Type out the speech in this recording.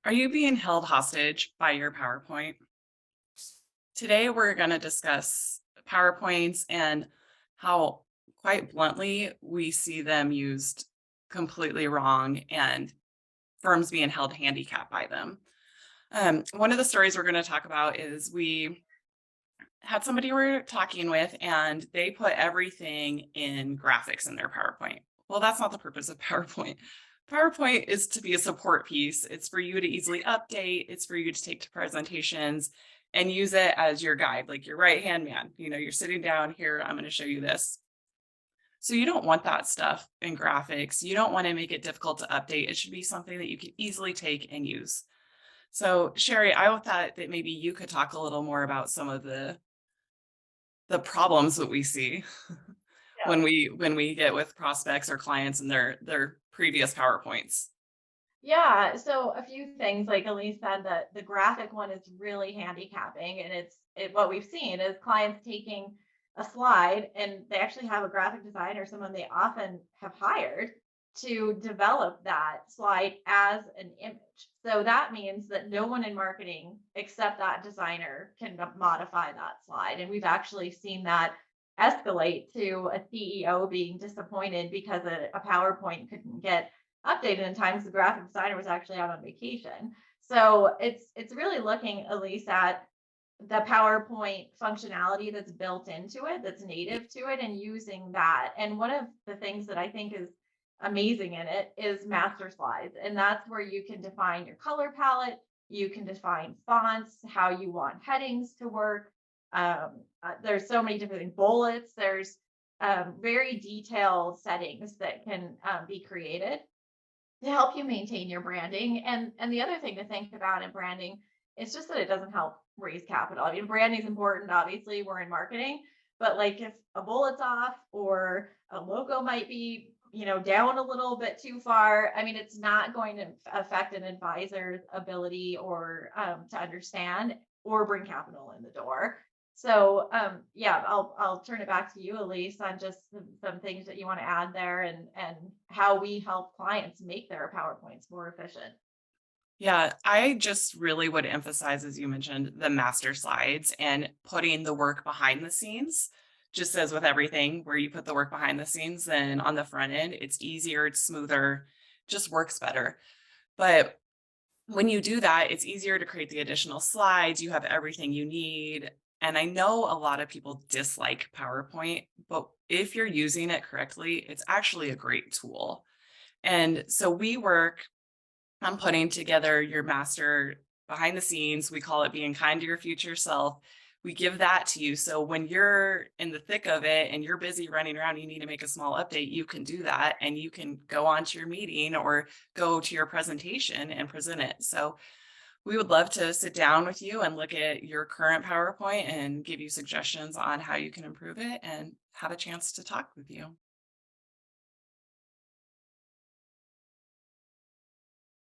Are you being held hostage by your PowerPoint? Today, we're going to discuss PowerPoints and how, quite bluntly, we see them used completely wrong and firms being held handicapped by them. One of the stories we're going to talk about is we had somebody we're talking with and they put everything in graphics in their PowerPoint. Well, that's not the purpose of PowerPoint. PowerPoint is to be a support piece. It's for you to easily update. It's for you to take to presentations and use it as your guide, like your right hand man. You're sitting down here. I'm going to show you this. So you don't want that stuff in graphics. You don't want to make it difficult to update. It should be something that you can easily take and use. So, Cherie, I thought that maybe you could talk a little more about some of the problems that we see Yeah. when we get with prospects or clients and their previous PowerPoints. Yeah. So a few things, like Elise said, that the graphic one is really handicapping. And what we've seen is clients taking a slide and they actually have a graphic designer, someone they often have hired to develop that slide as an image. So that means that no one in marketing except that designer can modify that slide. And we've actually seen that escalate to a CEO being disappointed because a PowerPoint couldn't get updated in times the graphic designer was actually out on vacation. So it's really looking, at least, at the PowerPoint functionality that's built into it, that's native to it, and using that. And one of the things that I think is amazing in it is master slides. And that's where you can define your color palette, you can define fonts, how you want headings to work. There's so many different things, bullets, there's very detailed settings that can be created to help you maintain your branding. And the other thing to think about in branding is just that it doesn't help raise capital. I mean, branding is important. Obviously, we're in marketing, but like if a bullet's off or a logo might be, down a little bit too far, I mean, it's not going to affect an advisor's ability or to understand or bring capital in the door. So, yeah, I'll turn it back to you, Elise, on just some things that you want to add there, and how we help clients make their PowerPoints more efficient. Yeah, I just really would emphasize, as you mentioned, the master slides and putting the work behind the scenes. Just as with everything, where you put the work behind the scenes, then on the front end, it's easier, it's smoother, just works better. But when you do that, it's easier to create the additional slides. You have everything you need. And I know a lot of people dislike PowerPoint, but if you're using it correctly, it's actually a great tool. And so we work on putting together your master behind the scenes. We call it being kind to your future self. We give that to you. So when you're in the thick of it and you're busy running around, you need to make a small update, you can do that and you can go on to your meeting or go to your presentation and present it. So we would love to sit down with you and look at your current PowerPoint and give you suggestions on how you can improve it and have a chance to talk with you.